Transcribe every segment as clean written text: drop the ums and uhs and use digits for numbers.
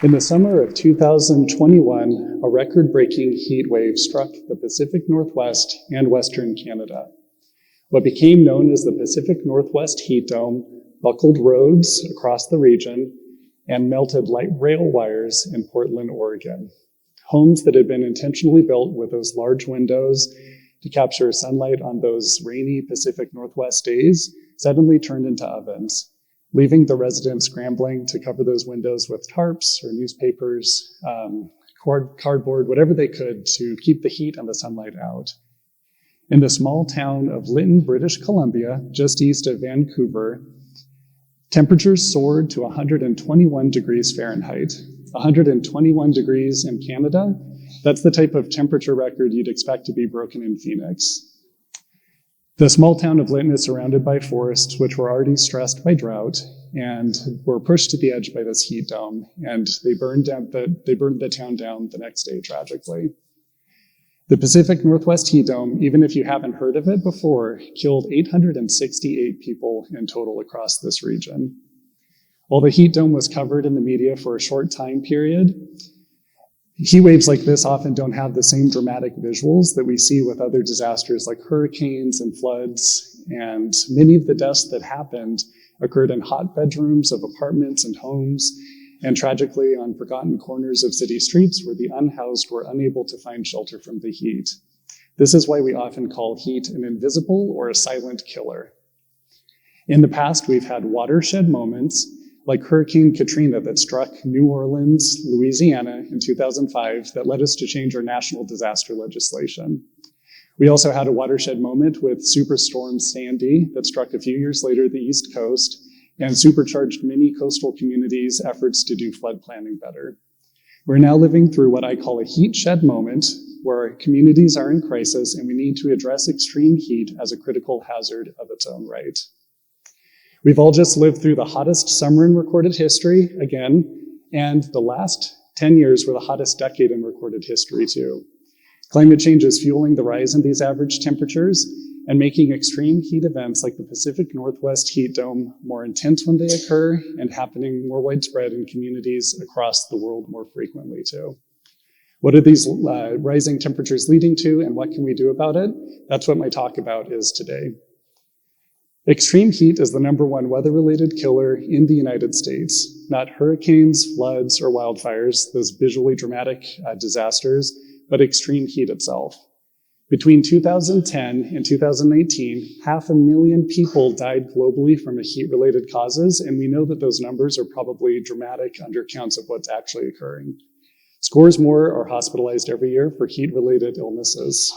In the summer of 2021, a record-breaking heat wave struck the Pacific Northwest and Western Canada. What became known as the Pacific Northwest Heat Dome buckled roads across the region and melted light rail wires in Portland, Oregon. Homes that had been intentionally built with those large windows to capture sunlight on those rainy Pacific Northwest days suddenly turned into ovens, leaving the residents scrambling to cover those windows with tarps or newspapers, cardboard, whatever they could to keep the heat and the sunlight out. In the small town of Lytton, British Columbia, just east of Vancouver, temperatures soared to 121 degrees Fahrenheit. 121 degrees in Canada, that's the type of temperature record you'd expect to be broken in Phoenix. The small town of Lytton is surrounded by forests, which were already stressed by drought and were pushed to the edge by this heat dome, and they burned the town down the next day, tragically. The Pacific Northwest Heat Dome, even if you haven't heard of it before, killed 868 people in total across this region. While the heat dome was covered in the media for a short time period, heat waves like this often don't have the same dramatic visuals that we see with other disasters like hurricanes and floods, and many of the deaths that happened occurred in hot bedrooms of apartments and homes, and tragically on forgotten corners of city streets where the unhoused were unable to find shelter from the heat. This is why we often call heat an invisible or a silent killer. In the past, we've had watershed moments like Hurricane Katrina that struck New Orleans, Louisiana in 2005 that led us to change our national disaster legislation. We also had a watershed moment with Superstorm Sandy that struck a few years later the East Coast and supercharged many coastal communities' efforts to do flood planning better. We're now living through what I call a heat shed moment, where our communities are in crisis and we need to address extreme heat as a critical hazard of its own right. We've all just lived through the hottest summer in recorded history, again, and the last 10 years were the hottest decade in recorded history, too. Climate change is fueling the rise in these average temperatures and making extreme heat events like the Pacific Northwest Heat Dome more intense when they occur and happening more widespread in communities across the world more frequently, too. What are these rising temperatures leading to, and what can we do about it? That's what my talk about is today. Extreme heat is the #1 weather-related killer in the United States, not hurricanes, floods, or wildfires, those visually dramatic disasters, but extreme heat itself. Between 2010 and 2019, 500,000 people died globally from heat-related causes, and we know that those numbers are probably dramatic undercounts of what's actually occurring. Scores more are hospitalized every year for heat-related illnesses.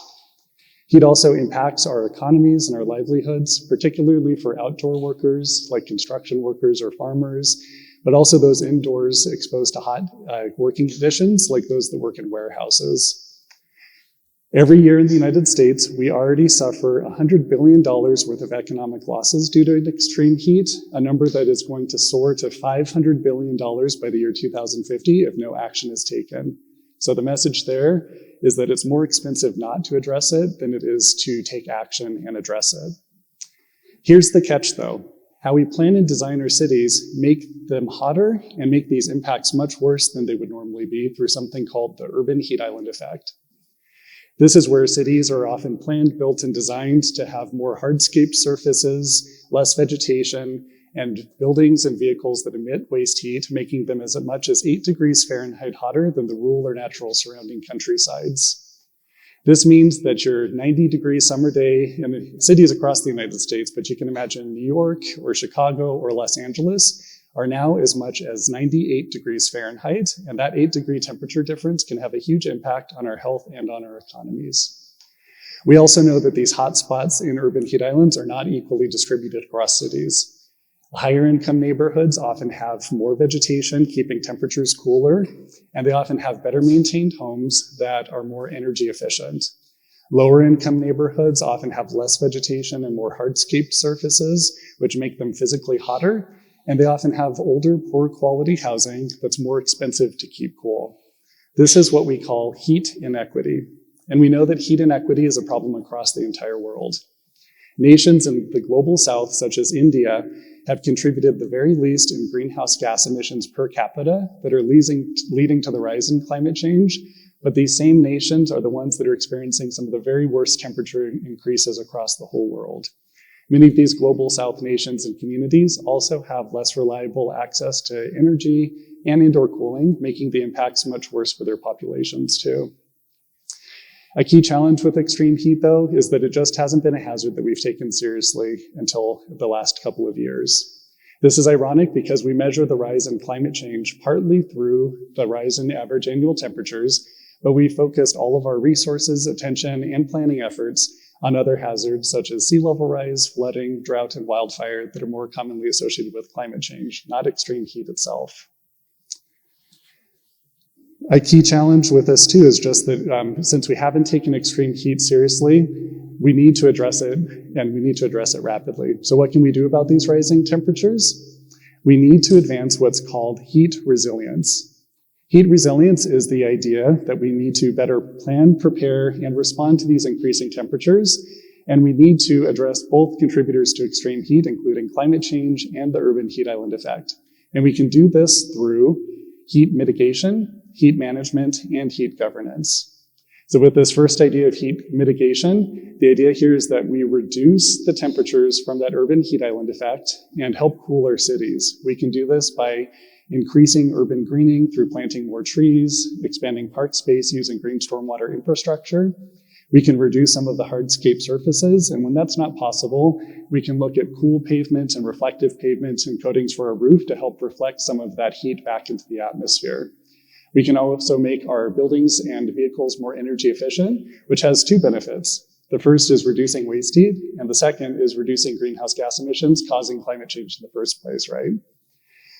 Heat also impacts our economies and our livelihoods, particularly for outdoor workers like construction workers or farmers, but also those indoors exposed to hot working conditions like those that work in warehouses. Every year in the United States, we already suffer $100 billion worth of economic losses due to extreme heat, a number that is going to soar to $500 billion by the year 2050 if no action is taken. So the message there is that it's more expensive not to address it than it is to take action and address it. Here's the catch, though. How we plan and design our cities make them hotter and make these impacts much worse than they would normally be through something called the urban heat island effect. This is where cities are often planned, built, and designed to have more hardscape surfaces, less vegetation, and buildings and vehicles that emit waste heat, making them as much as 8 degrees Fahrenheit hotter than the rural or natural surrounding countrysides. This means that your 90-degree summer day in cities across the United States, but you can imagine New York or Chicago or Los Angeles, are now as much as 98 degrees Fahrenheit, and that 8-degree temperature difference can have a huge impact on our health and on our economies. We also know that these hot spots in urban heat islands are not equally distributed across cities. Higher income neighborhoods often have more vegetation, keeping temperatures cooler, and they often have better maintained homes that are more energy efficient. Lower income neighborhoods often have less vegetation and more hardscape surfaces, which make them physically hotter, and they often have older, poor quality housing that's more expensive to keep cool. This is what we call heat inequity. And we know that heat inequity is a problem across the entire world. Nations in the global south, such as India, have contributed the very least in greenhouse gas emissions per capita that are leading to the rise in climate change. But these same nations are the ones that are experiencing some of the very worst temperature increases across the whole world. Many of these global south nations and communities also have less reliable access to energy and indoor cooling, making the impacts much worse for their populations too. A key challenge with extreme heat, though, is that it just hasn't been a hazard that we've taken seriously until the last couple of years. This is ironic because we measure the rise in climate change partly through the rise in average annual temperatures, but we focused all of our resources, attention, and planning efforts on other hazards such as sea level rise, flooding, drought, and wildfire that are more commonly associated with climate change, not extreme heat itself. A key challenge with this too is just that since we haven't taken extreme heat seriously, we need to address it, and we need to address it rapidly. So what can we do about these rising temperatures? We need to advance what's called heat resilience. Heat resilience is the idea that we need to better plan, prepare, and respond to these increasing temperatures, and we need to address both contributors to extreme heat, including climate change and the urban heat island effect. And we can do this through heat mitigation, heat management, and heat governance. So with this first idea of heat mitigation, the idea here is that we reduce the temperatures from that urban heat island effect and help cool our cities. We can do this by increasing urban greening through planting more trees, expanding park space using green stormwater infrastructure. We can reduce some of the hardscape surfaces, and when that's not possible, we can look at cool pavement and reflective pavement and coatings for our roof to help reflect some of that heat back into the atmosphere. We can also make our buildings and vehicles more energy efficient, which has two benefits. The first is reducing waste heat, and the second is reducing greenhouse gas emissions causing climate change in the first place, right?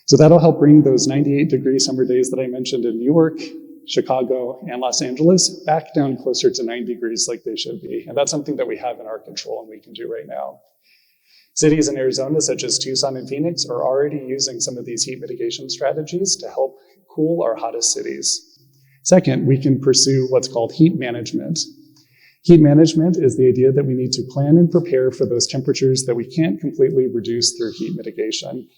So that'll help bring those 98-degree summer days that I mentioned in New York, Chicago, and Los Angeles back down closer to 9 degrees like they should be. And that's something that we have in our control and we can do right now. Cities in Arizona, such as Tucson and Phoenix, are already using some of these heat mitigation strategies to help cool our hottest cities. Second, we can pursue what's called heat management. Heat management is the idea that we need to plan and prepare for those temperatures that we can't completely reduce through heat mitigation.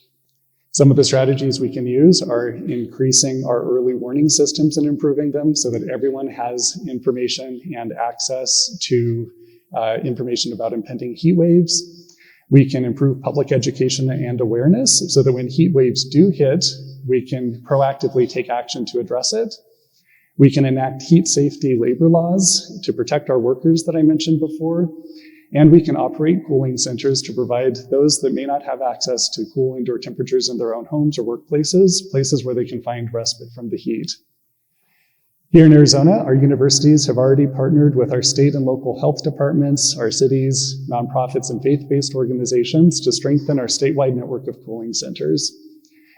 Some of the strategies we can use are increasing our early warning systems and improving them so that everyone has information and access to information about impending heat waves. We can improve public education and awareness so that when heat waves do hit, we can proactively take action to address it. We can enact heat safety labor laws to protect our workers that I mentioned before. And we can operate cooling centers to provide those that may not have access to cool indoor temperatures in their own homes or workplaces, places where they can find respite from the heat. Here in Arizona, our universities have already partnered with our state and local health departments, our cities, nonprofits, and faith-based organizations to strengthen our statewide network of cooling centers.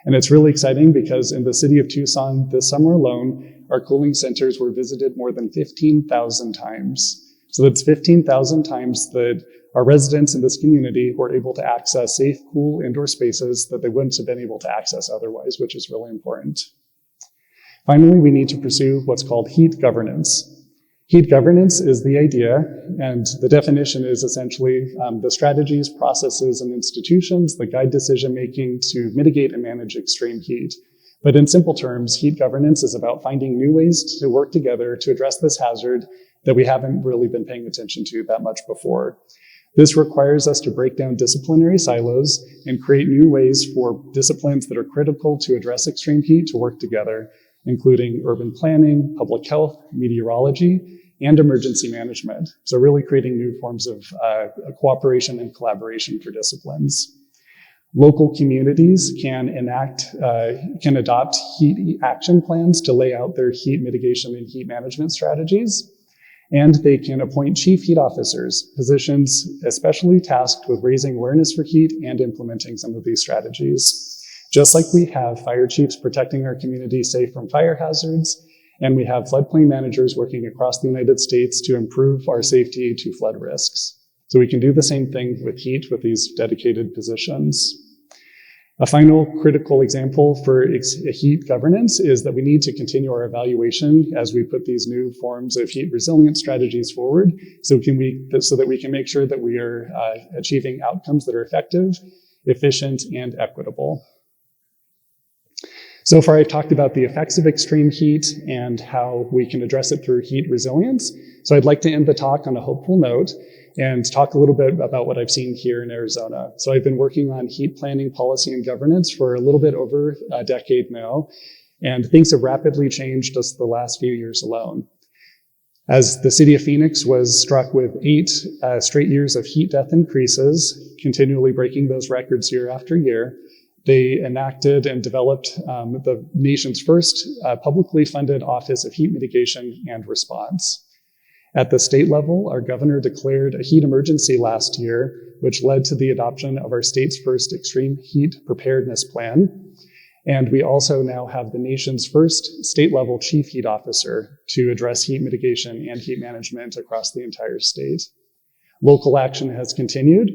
And it's really exciting because in the city of Tucson this summer alone, our cooling centers were visited more than 15,000 times. So that's 15,000 times that our residents in this community were able to access safe, cool indoor spaces that they wouldn't have been able to access otherwise, which is really important. Finally, we need to pursue what's called heat governance. Heat governance is the idea, and the definition is essentially the strategies, processes, and institutions that guide decision-making to mitigate and manage extreme heat. But in simple terms, heat governance is about finding new ways to work together to address this hazard that we haven't really been paying attention to that much before. This requires us to break down disciplinary silos and create new ways for disciplines that are critical to address extreme heat to work together, including urban planning, public health, meteorology, and emergency management. So really creating new forms of cooperation and collaboration for disciplines. Local communities can adopt heat action plans to lay out their heat mitigation and heat management strategies. And they can appoint chief heat officers, positions especially tasked with raising awareness for heat and implementing some of these strategies. Just like we have fire chiefs protecting our community safe from fire hazards, and we have floodplain managers working across the United States to improve our safety to flood risks. So we can do the same thing with heat with these dedicated positions. A final critical example for heat governance is that we need to continue our evaluation as we put these new forms of heat resilience strategies forward, so that we can make sure that we are achieving outcomes that are effective, efficient, and equitable. So far, I've talked about the effects of extreme heat and how we can address it through heat resilience. So I'd like to end the talk on a hopeful note and talk a little bit about what I've seen here in Arizona. So I've been working on heat planning, policy, and governance for a little bit over a decade now, and things have rapidly changed just the last few years alone. As the city of Phoenix was struck with 8 straight years of heat death increases, continually breaking those records year after year, they enacted and developed the nation's first publicly funded Office of Heat Mitigation and Response. At the state level, our governor declared a heat emergency last year, which led to the adoption of our state's first extreme heat preparedness plan. And we also now have the nation's first state-level chief heat officer to address heat mitigation and heat management across the entire state. Local action has continued,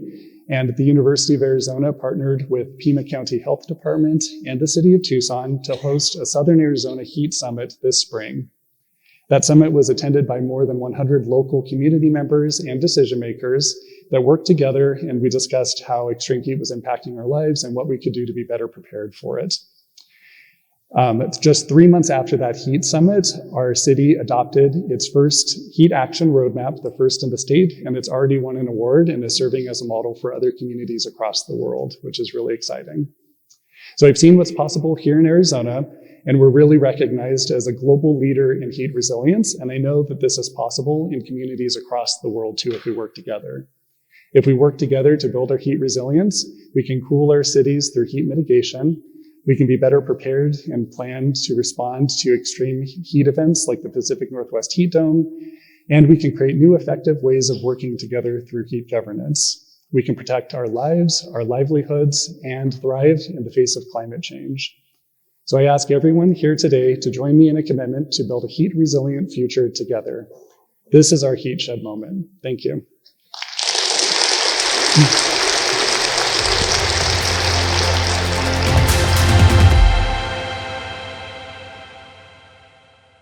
and the University of Arizona partnered with Pima County Health Department and the city of Tucson to host a Southern Arizona Heat Summit this spring. That summit was attended by more than 100 local community members and decision makers that worked together, and we discussed how extreme heat was impacting our lives and what we could do to be better prepared for it. Just 3 months after that heat summit, our city adopted its first heat action roadmap, the first in the state, and it's already won an award and is serving as a model for other communities across the world, which is really exciting. So I've seen what's possible here in Arizona, and we're really recognized as a global leader in heat resilience, and I know that this is possible in communities across the world too if we work together. If we work together to build our heat resilience, we can cool our cities through heat mitigation, we can be better prepared and planned to respond to extreme heat events like the Pacific Northwest Heat Dome, and we can create new effective ways of working together through heat governance. We can protect our lives, our livelihoods, and thrive in the face of climate change. So I ask everyone here today to join me in a commitment to build a heat-resilient future together. This is our heat shed moment. Thank you.